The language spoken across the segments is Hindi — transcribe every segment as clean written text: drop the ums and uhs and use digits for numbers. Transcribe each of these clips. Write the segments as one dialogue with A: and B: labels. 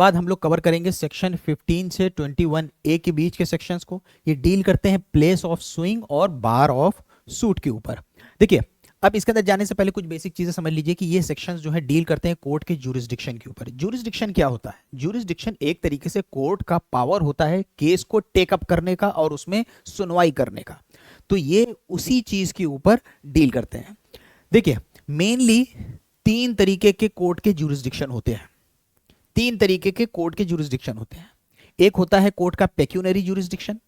A: बाद हम लोग कवर करेंगे सेक्शन 15 से 21A के बीच के सेक्शंस को। ये डील करते हैं प्लेस ऑफ सुइंग और बार ऑफ सूट के ऊपर। देखिए, अब इसके अंदर जाने से पहले कुछ बेसिक चीजें समझ लीजिए कि ये सेक्शंस जो है डील करते हैं कोर्ट के ज्यूरिसडिक्शन के ऊपर। ज्यूरिसडिक्शन क्या होता है? ज्यूरिसडिक्शन एक तरीके से कोर्ट का पावर होता है केस को टेक अप करने का और उसमें सुनवाई करने का। तो ये उसी चीज के ऊपर डील करते हैं। देखिए, मेनली 3 तरीके के कोर्ट के ज्यूरिसडिक्शन होते हैं। 3 तरीके के कोर्ट के ज्यूरिसडिक्शन होते हैं। एक होता है कोर्ट का पेक्यूनरी ज्यूरिसडिक्शन,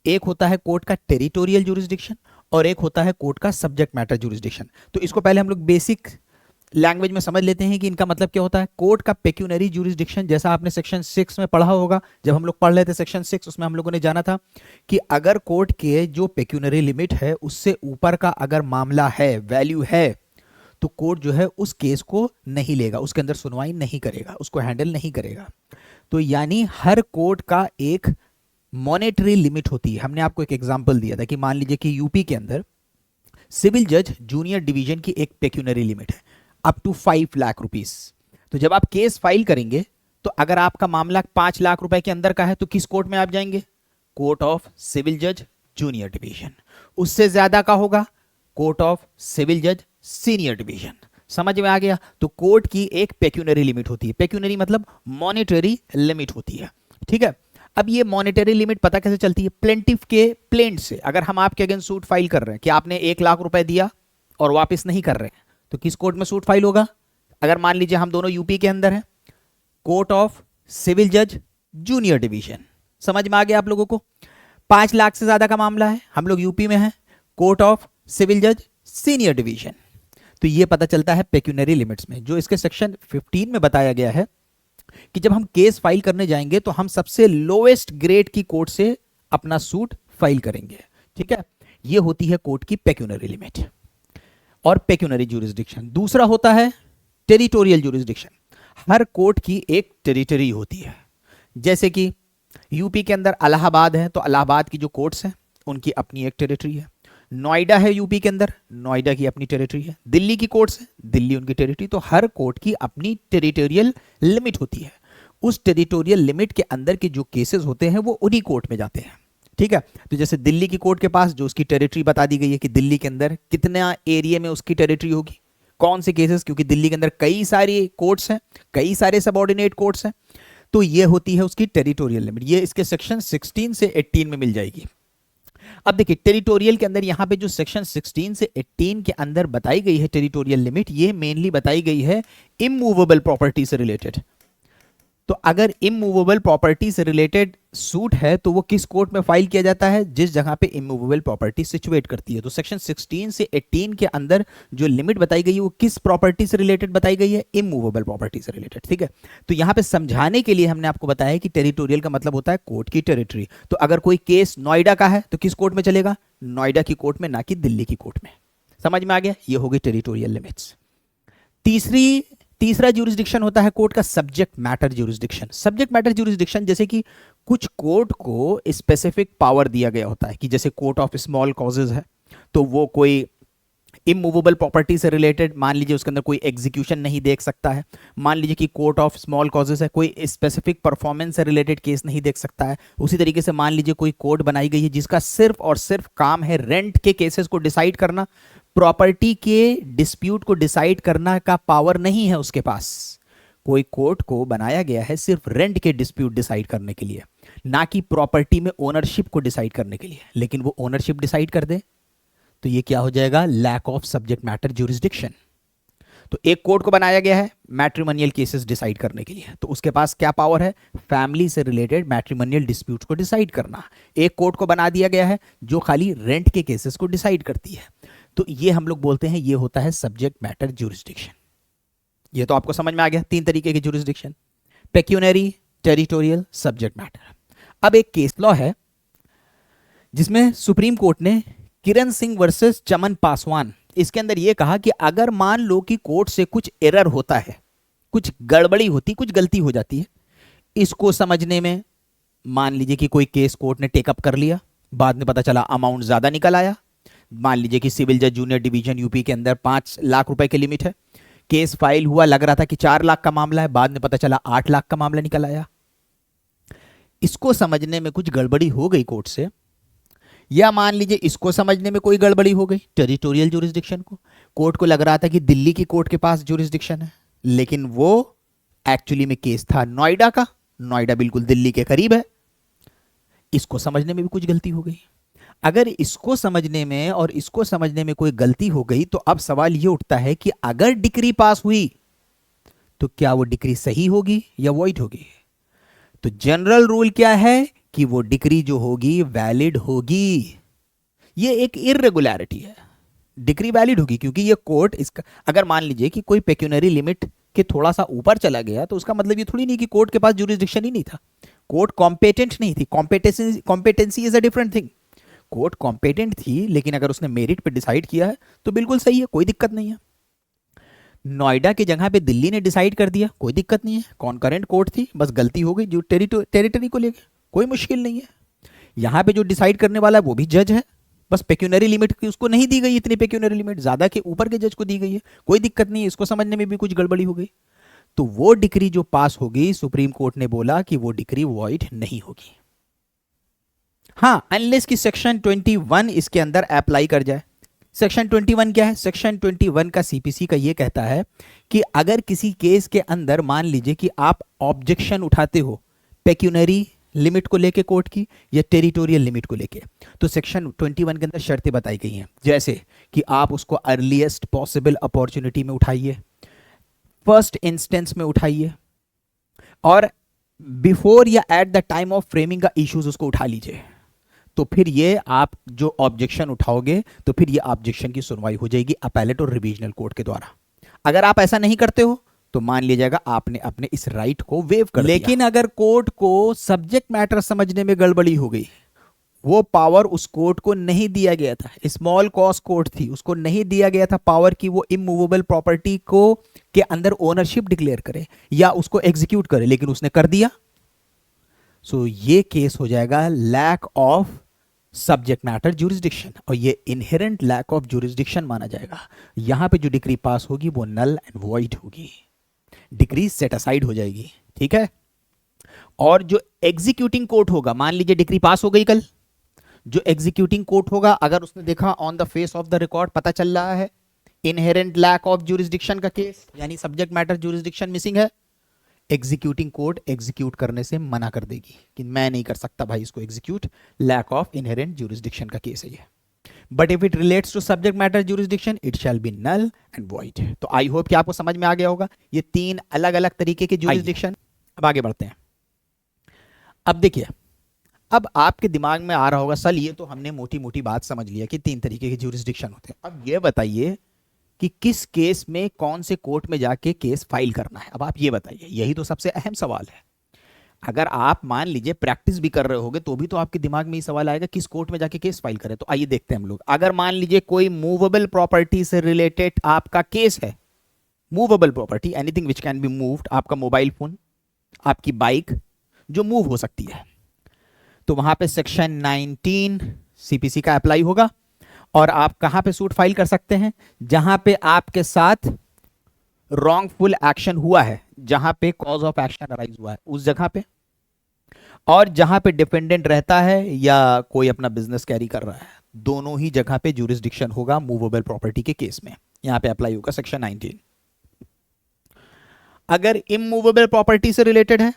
A: एक होता है कोर्ट का टेरिटोरियल ज्यूरिसडिक्शन, और एक होता है कोर्ट का सब्जेक्ट मैटर ज्यूरिसडिक्शन। तो इसको पहले हम लोग बेसिक लैंग्वेज में समझ लेते हैं कि इनका मतलब क्या होता है। कोर्ट का पेक्यूनरी ज्यूरिसडिक्शन, जैसा आपने सेक्शन 6 में पढ़ा होगा, जब हम लोग पढ़ रहे थे सेक्शन 6, उसमें हम लोगों ने जाना था कि अगर कोर्ट के जो पेक्यूनरी लिमिट है उससे ऊपर का अगर मामला है, वैल्यू है, तो कोर्ट जो है उस केस को नहीं लेगा, उसके अंदर सुनवाई नहीं करेगा, उसको हैंडल नहीं करेगा। तो यानी हर कोर्ट का एक मॉनेटरी लिमिट होती है। हमने आपको एक एग्जांपल दिया था कि मान लीजिए कि यूपी के अंदर सिविल जज जूनियर डिवीजन की एक पेक्यूनरी लिमिट है अप टू 5 लाख रुपीस। तो जब आप केस फाइल करेंगे तो अगर आपका मामला 5 लाख रुपए के अंदर का है तो किस कोर्ट में आप जाएंगे? कोर्ट ऑफ सिविल जज जूनियर डिवीजन। उससे ज्यादा का होगा कोर्ट ऑफ सिविल जज सीनियर डिवीजन। समझ में आ गया? तो कोर्ट की एक पेक्यूनरी लिमिट होती है। पेक्यूनरी मतलब मॉनेटरी लिमिट होती है। ठीक है, अब ये मॉनेटरी लिमिट पता कैसे चलती है? प्लेंटिफ के प्लेंट से। अगर हम आपके अगेंस्ट सूट फाइल कर रहे हैं कि आपने 1 लाख रुपए दिया और वापस नहीं कर रहे हैं, तो किस कोर्ट में सूट फाइल होगा? अगर मान लीजिए हम दोनों यूपी के अंदर हैं, कोर्ट ऑफ सिविल जज जूनियर डिवीजन। समझ में आ गया आप लोगों को? 5 लाख से ज्यादा का मामला है, हम लोग यूपी में हैं, कोर्ट ऑफ सिविल जज सीनियर डिवीजन। तो ये पता चलता है पेक्यूनरी लिमिट्स में, जो इसके सेक्शन 15 में बताया गया है कि जब हम केस फाइल करने जाएंगे तो हम सबसे लोएस्ट ग्रेड की कोर्ट से अपना सूट फाइल करेंगे। ठीक है, ये होती है कोर्ट की पेक्यूनरी लिमिट और पेक्यूनरी ज्यूरिसडिक्शन। दूसरा होता है टेरिटोरियल ज्यूरिसडिक्शन। हर कोर्ट की एक टेरिटरी होती है। जैसे कि यूपी के अंदर इलाहाबाद है, तो इलाहाबाद की जो कोर्ट्स हैं उनकी अपनी एक टेरिटरी है। नोएडा है यूपी के अंदर, नोएडा की अपनी टेरिटरी है। दिल्ली की कोर्ट्स है, दिल्ली उनकी टेरिटरी। तो हर कोर्ट की अपनी टेरिटोरियल लिमिट होती है। उस टेरिटोरियल लिमिट के अंदर के जो केसेस होते हैं वो उन्हीं कोर्ट में जाते हैं। ठीक है, तो जैसे दिल्ली की कोर्ट के पास जो उसकी टेरिटरी बता दी गई है कि दिल्ली के अंदर कितना एरिया में उसकी टेरिटरी होगी, कौन से केसेस, क्योंकि दिल्ली के अंदर कई सारे कोर्ट्स हैं, कई सारे सबऑर्डिनेट कोर्ट्स हैं, तो ये होती है उसकी टेरिटोरियल लिमिट। ये इसके सेक्शन 16 से 18 में मिल जाएगी। अब देखिए, टेरिटोरियल के अंदर यहां पे जो सेक्शन 16 से 18 के अंदर बताई गई है टेरिटोरियल लिमिट, ये मेनली बताई गई है इमूवेबल प्रॉपर्टी से रिलेटेड। तो अगर इमूवेबल प्रॉपर्टी से रिलेटेड सूट है तो वो किस कोर्ट में फाइल किया जाता है? जिस जगह पे इमूवेबल प्रॉपर्टी सिचुएट करती है। तो सेक्शन 16 से 18 के अंदर जो लिमिट बताई गई है वो किस प्रॉपर्टी से रिलेटेड बताई गई है? इमूवेबल प्रॉपर्टी से रिलेटेड। ठीक है, तो यहां पे समझाने के लिए हमने आपको बताया कि टेरिटोरियल का मतलब होता है कोर्ट की टेरिटरी। तो अगर कोई केस नोएडा का है तो किस कोर्ट में चलेगा? नोएडा की कोर्ट में, ना कि दिल्ली की कोर्ट में। समझ में आ गया? ये होगी टेरिटोरियल लिमिट्स। तीसरा ज्यूरिसडिक्शन होता है कोर्ट का subject matter jurisdiction. Subject matter jurisdiction, जैसे कि कुछ कोर्ट को स्पेसिफिक पावर दिया गया होता है कि जैसे कोर्ट ऑफ स्मॉल कॉजेज है तो वो कोई इमूवेबल प्रॉपर्टी से रिलेटेड, मान लीजिए उसके अंदर कोई एग्जीक्यूशन नहीं देख सकता है। मान लीजिए कि कोर्ट ऑफ स्मॉल कॉजेज है, कोई स्पेसिफिक परफॉर्मेंस से रिलेटेड केस नहीं देख सकता है। उसी तरीके से मान लीजिए कोई कोर्ट बनाई गई है जिसका सिर्फ और सिर्फ काम है रेंट के केसेस को डिसाइड करना, प्रॉपर्टी के डिस्प्यूट को डिसाइड करना का पावर नहीं है उसके पास। कोई कोर्ट को बनाया गया है सिर्फ रेंट के डिस्प्यूट डिसाइड करने के लिए, ना कि प्रॉपर्टी में ओनरशिप को डिसाइड करने के लिए। लेकिन वो ओनरशिप डिसाइड कर दे तो ये क्या हो जाएगा? Lack of subject matter jurisdiction. तो एक कोर्ट को बनाया गया है मैट्रिमोनियल केसेस डिसाइड करने के लिए, तो उसके पास क्या पावर है? फैमिली से रिलेटेड मैट्रिमोनियल डिस्प्यूट्स को डिसाइड करना। एक कोर्ट को बना दिया गया है जो खाली रेंट के केसेस को डिसाइड करती है। तो ये हम लोग बोलते हैं ये होता है सब्जेक्ट मैटर ज्यूरिसडिक्शन। ये तो आपको समझ में आ गया 3 तरीके के jurisdiction: pecuniary, territorial, subject matter. अब एक केस लॉ है जिसमें सुप्रीम कोर्ट ने किरण सिंह वर्सेस चमन पासवान, इसके अंदर यह कहा कि अगर मान लो कि कोर्ट से कुछ एरर होता है, कुछ गड़बड़ी होती, कुछ गलती हो जाती है, इसको समझने में मान लीजिए कि कोई केस कोर्ट ने टेकअप कर लिया, बाद में पता चला अमाउंट ज्यादा निकल आया। मान लीजिए कि सिविल जज जूनियर डिवीजन यूपी के अंदर 5 लाख रुपए की लिमिट है, केस फाइल हुआ, लग रहा था कि 4 लाख का मामला है, बाद में पता चला 8 लाख का मामला निकल आया। इसको समझने में कुछ गड़बड़ी हो गई कोर्ट से, या मान लीजिए इसको समझने में कोई गड़बड़ी हो गई टेरिटोरियल ज्यूरिसडिक्शन को। कोर्ट को लग रहा था कि दिल्ली की कोर्ट के पास ज्यूरिसडिक्शन है, लेकिन वो एक्चुअली में केस था नोएडा का। नोएडा बिल्कुल दिल्ली के करीब है। इसको समझने में भी कुछ गलती हो गई। अगर इसको समझने में और इसको समझने में कोई गलती हो गई तो अब सवाल ये उठता है कि अगर डिक्री पास हुई तो क्या वो डिक्री सही होगी या वॉइड होगी? तो जनरल रूल क्या है कि वो डिक्री जो होगी वैलिड होगी। ये एक इर्रेगुलरिटी है, डिक्री वैलिड होगी, क्योंकि ये कोर्ट इसका अगर मान लीजिए कि कोई पेक्यूनरी लिमिट के थोड़ा सा ऊपर चला गया तो उसका मतलब ये थोड़ी नहीं कि कोर्ट के पास ज्यूरिसडिक्शन ही नहीं था, कोर्ट कॉम्पिटेंट नहीं थी। Competency is a different thing. Court competent थी, लेकिन अगर उसने मेरिट पे डिसाइड किया है तो बिल्कुल सही है, कोई दिक्कत नहीं है। नोएडा की जगह पे दिल्ली ने डिसाइड कर दिया, कोई दिक्कत नहीं है, कॉन्करेंट कोर्ट थी, बस गलती हो गई जो टेरिटरी को लेके, कोई मुश्किल नहीं है। यहां पे जो डिसाइड करने वाला है वो भी जज है, बस पेक्यूनरी लिमिट की उसको नहीं दी गई, इतनी पेक्यूनरी लिमिट ज्यादा के ऊपर के जज को दी गई है, कोई दिक्कत नहीं है। इसको समझने में भी कुछ गड़बड़ी हो गई तो वो डिक्री जो पास होगी, सुप्रीम कोर्ट ने बोला कि वो डिक्री वॉइड नहीं होगी। हाँ, अनलेस की सेक्शन 21 इसके अंदर अप्लाई कर जाए। सेक्शन 21 क्या है? सेक्शन 21 का सीपीसी का ये कहता है कि अगर किसी केस के अंदर मान लीजिए कि आप ऑब्जेक्शन उठाते हो पेक्यूनरी लिमिट को लेके कोर्ट की या टेरिटोरियल लिमिट को लेके, तो सेक्शन 21 के अंदर शर्तें बताई गई हैं, जैसे कि आप उसको अर्लीस्ट पॉसिबल अपॉर्चुनिटी में उठाइए, फर्स्ट इंस्टेंस में उठाइए, और बिफोर या at the time of framing का इश्यूज उसको उठा लीजिए। तो फिर ये आप जो ऑब्जेक्शन उठाओगे तो फिर ये ऑब्जेक्शन की सुनवाई हो जाएगी अपैलेट और रिविजनल कोर्ट के द्वारा। अगर आप ऐसा नहीं करते हो तो मान लिया जाएगा आपने अपने इस राइट को वेव कर दिया। लेकिन अगर कोर्ट को सब्जेक्ट मैटर समझने में गड़बड़ी हो गई, वो पावर उस कोर्ट को नहीं दिया गया था, स्मॉल कॉज कोर्ट थी, उसको नहीं दिया गया था पावर की वो इमूवेबल प्रॉपर्टी को के अंदर ओनरशिप डिक्लेयर करे या उसको एग्जीक्यूट करे, लेकिन उसने कर दिया। सो ये केस हो जाएगा lack of subject matter jurisdiction, और ये इनहेरेंट लैक ऑफ ज्यूरिसडिक्शन माना जाएगा। यहां पे जो डिक्री पास होगी वो नल एंड वॉइड होगी, डिक्री सेट असाइड हो जाएगी, ठीक है। और जो एग्जीक्यूटिंग कोर्ट होगा, मान लीजिए डिक्री पास हो गई कल, जो एग्जीक्यूटिंग कोर्ट होगा अगर उसने देखा on the face of the record पता चल रहा है इनहेरेंट लैक ऑफ ज्यूरिसडिक्शन का केस, यानी सब्जेक्ट मैटर ज्यूरिसडिक्शन मिसिंग है, एग्जीक्यूटिंग कोर्ट एग्जीक्यूट करने से मना कर देगी कि मैं नहीं कर सकता भाई इसको execute, lack of inherent jurisdiction का केस है ये। But if it relates to subject matter jurisdiction it shall be null and void. तो आई होप कि आपको समझ में आ गया होगा ये 3 अलग अलग तरीके के ज्यूरिसडिक्शन। अब आगे बढ़ते हैं। अब देखिए, अब आपके दिमाग में आ रहा होगा सर ये तो हमने मोटी मोटी बात समझ लिया कि 3 तरीके के ज्यूरिसडिक्शन होते हैं, अब ये बताइए कि किस केस में कौन से कोर्ट में जाके केस फाइल करना है। अब आप ये बताइए, यही तो सबसे अहम सवाल है। अगर आप मान लीजिए प्रैक्टिस भी कर रहे होगे तो भी तो आपके दिमाग में ये सवाल आएगा किस कोर्ट में जाके केस फाइल करें। तो आइए देखते हैं हम लोग। अगर मान लीजिए कोई मूवेबल प्रॉपर्टी से रिलेटेड आपका केस है, movable property anything which can be moved, आपका मोबाइल फोन, आपकी बाइक जो मूव हो सकती है, तो वहां पे सेक्शन 19 सीपीसी का अप्लाई होगा। और आप कहां पे सूट फाइल कर सकते हैं? जहां पे आपके साथ रॉन्गफुल एक्शन हुआ है, जहां पे कॉज ऑफ एक्शन अराइज हुआ है उस जगह पे, और जहां पे डिपेंडेंट रहता है या कोई अपना बिजनेस कैरी कर रहा है, दोनों ही जगह पे ज्यूरिसडिक्शन होगा मूवेबल प्रॉपर्टी के केस में। यहां पे अप्लाई होगा सेक्शन 19। अगर इमूवेबल प्रॉपर्टी से रिलेटेड है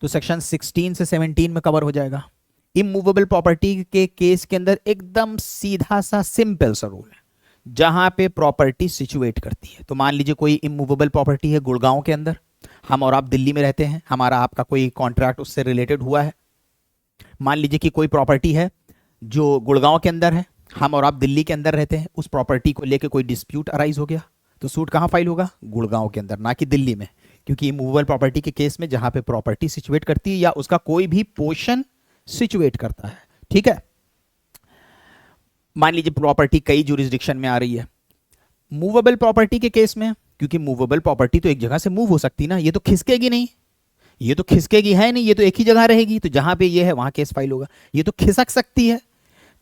A: तो सेक्शन 16 से 17 में कवर हो जाएगा। इमूवेबल प्रॉपर्टी के केस के अंदर एकदम सीधा सा सिंपल सा रूल है, जहां पे प्रॉपर्टी सिचुएट करती है। तो मान लीजिए कोई इमूवेबल प्रॉपर्टी है गुड़गांव के अंदर, हम और आप दिल्ली में रहते हैं, हमारा आपका कोई कॉन्ट्रैक्ट उससे रिलेटेड हुआ है। मान लीजिए कि कोई प्रॉपर्टी है जो गुड़गांव के अंदर है, हम और आप दिल्ली के अंदर रहते हैं, उस प्रॉपर्टी को लेकर कोई डिस्प्यूट अराइज हो गया, तो सूट कहां फाइल होगा? गुड़गांव के अंदर, ना कि दिल्ली में, क्योंकि इमूवेबल प्रॉपर्टी के केस में जहां पे प्रॉपर्टी सिचुएट करती है या उसका कोई भी पोर्शन सिचुएट करता है, ठीक है। मान लीजिए प्रॉपर्टी कई ज्यूरिसडिक्शन में आ रही है। मूवेबल प्रॉपर्टी के केस में, क्योंकि मूवेबल प्रॉपर्टी तो एक जगह से मूव हो सकती ना, ये तो खिसकेगी नहीं, ये तो खिसकेगी है नहीं, ये तो एक ही जगह रहेगी, तो जहां पे ये है वहां केस फाइल होगा। ये तो खिसक सकती है,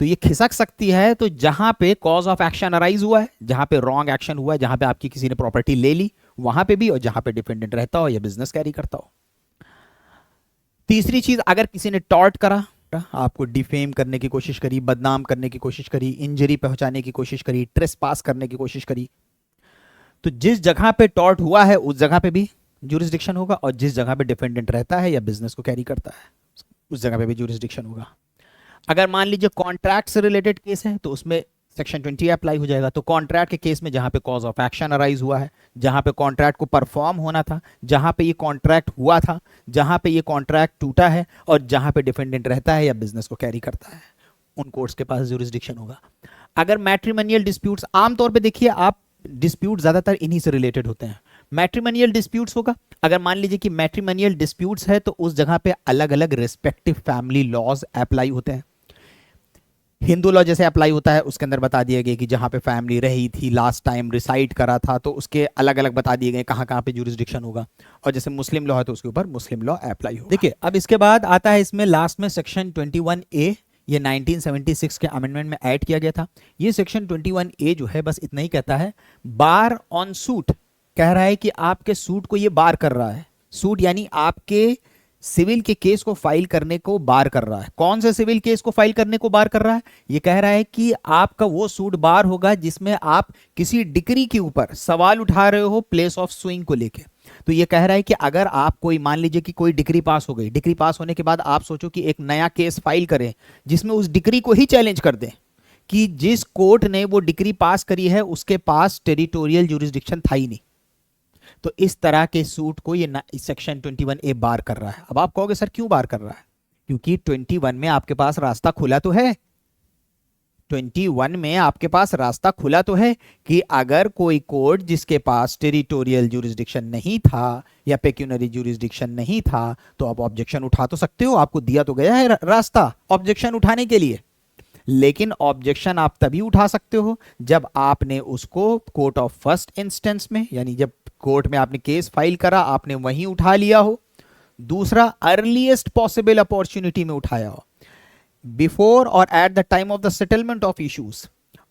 A: तो ये खिसक सकती है तो जहां पे कॉज ऑफ एक्शन अराइज हुआ है, जहां पे रॉन्ग एक्शन हुआ है, जहां पे आपकी किसी ने प्रॉपर्टी ले ली वहां पे भी, और जहां पे डिफेंडेंट रहता हो या बिजनेस कैरी करता हो। तीसरी चीज, अगर किसी ने टॉर्ट करा, आपको डिफेम करने की कोशिश करी, बदनाम करने की कोशिश करी, इंजरी पहुंचाने की कोशिश करी, ट्रेस पास करने की कोशिश करी, तो जिस जगह पे टॉर्ट हुआ है उस जगह पे भी ज्यूरिसडिक्शन होगा, और जिस जगह पे डिफेंडेंट रहता है या बिजनेस को कैरी करता है उस जगह पे भी ज्यूरिसडिक्शन होगा। अगर मान लीजिए कॉन्ट्रैक्ट से रिलेटेड केस है तो उसमें सेक्शन 20 अप्लाई हो जाएगा। तो कॉन्ट्रैक्ट के केस में जहां पे कॉज ऑफ एक्शन अराइज हुआ है, जहां पे कॉन्ट्रैक्ट को परफॉर्म होना था, जहां पे ये कॉन्ट्रैक्ट हुआ था, जहां पे ये कॉन्ट्रैक्ट टूटा है, और जहां पे डिफेंडेंट रहता है या बिजनेस को कैरी करता है, उन कोर्ट्स के पास ज्यूरिसडिक्शन होगा। अगर मैट्रिमोनियल डिस्प्यूट्स, आमतौर पे देखिए आप, डिस्प्यूट ज्यादातर इन्हीं से रिलेटेड होते हैं। मैट्रिमोनियल डिस्प्यूट्स होगा, अगर मान लीजिए कि मैट्रिमोनियल डिस्प्यूट्स है तो उस जगह पे अलग अलग रिस्पेक्टिव फैमिली लॉज अप्लाई होते हैं। हिंदू लॉ जैसे अप्लाई होता है उसके अंदर बता दिया गया कि जहां पे फैमिली रही थी, लास्ट टाइम रिसाइड करा था, तो उसके अलग अलग बता दिए गए कहां कहां पे ज्यूरिसडिक्शन होगा। और जैसे मुस्लिम लॉ है तो उसके ऊपर मुस्लिम लॉ अप्लाई होगा। देखिए अब इसके बाद आता है इसमें लास्ट में सेक्शन 21A, ये 1976 के अमेंडमेंट में ऐड किया गया था। ये सेक्शन 21A जो है बस इतना ही कहता है, बार ऑन सूट, कह रहा है कि आपके सूट को ये बार कर रहा है। सूट यानी आपके सिविल के केस को फाइल करने को बार कर रहा है। कौन से सिविल केस को फाइल करने को बार कर रहा है? ये कह रहा है कि आपका वो सूट बार होगा जिसमें आप किसी डिग्री के ऊपर सवाल उठा रहे हो प्लेस ऑफ सुइंग को लेके। तो ये कह रहा है कि अगर आप कोई, मान लीजिए कि कोई डिग्री पास हो गई, डिग्री पास होने के बाद आप सोचो कि एक नया केस फाइल करें जिसमें उस डिग्री को ही चैलेंज कर दें कि जिस कोर्ट ने वो डिग्री पास करी है उसके पास टेरिटोरियल ज्यूरिसडिक्शन था ही नहीं, तो इस तरह के सूट को ये सेक्शन 21A बार कर रहा है। अब आप कहोगे सर क्यों बार कर रहा है? क्योंकि 21 में आपके पास रास्ता खुला तो है, 21 में आपके पास रास्ता खुला तो है कि अगर कोई कोर्ट जिसके पास टेरिटोरियल ज्यूरिसडिक्शन नहीं था या पेक्यूनरी ज्यूरिसडिक्शन नहीं था तो आप ऑब्जेक्शन उठा तो सकते हो, आपको दिया तो गया है रास्ता ऑब्जेक्शन उठाने के लिए। लेकिन ऑब्जेक्शन आप तभी उठा सकते हो जब आपने उसको कोर्ट ऑफ फर्स्ट इंस्टेंस में, यानी जब कोर्ट में आपने केस फाइल करा आपने वहीं उठा लिया हो। दूसरा, अर्लीस्ट पॉसिबल अपॉर्चुनिटी में उठाया हो, बिफोर और at the time of the settlement of issues.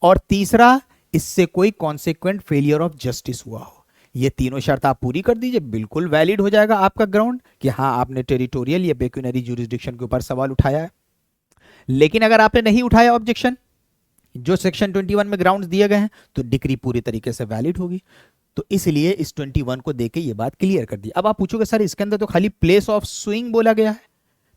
A: और तीसरा, इससे कोई कॉन्सिक्वेंट फेलियर ऑफ जस्टिस हुआ हो। ये तीनों शर्त आप पूरी कर दीजिए, बिल्कुल वैलिड हो जाएगा आपका ग्राउंड कि हाँ आपने टेरिटोरियल या पेक्यूनरी ज्यूरिसडिक्शन के ऊपर सवाल उठाया है। लेकिन अगर आपने नहीं उठाया ऑब्जेक्शन, जो सेक्शन 21 में ग्राउंड्स दिए गए हैं, तो डिग्री पूरी तरीके से वैलिड होगी। तो इसलिए इस 21 को देके ये बात क्लियर कर दी। अब आप पूछोगे सर इसके अंदर तो खाली प्लेस ऑफ सुइंग बोला गया है,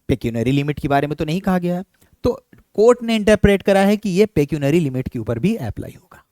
A: पेक्यूनरी लिमिट के बारे में तो नहीं कहा गया है। तो कोर्ट ने इंटरप्रेट करा है कि ये पेक्यूनरी लिमिट के ऊपर भी अप्लाई होगा।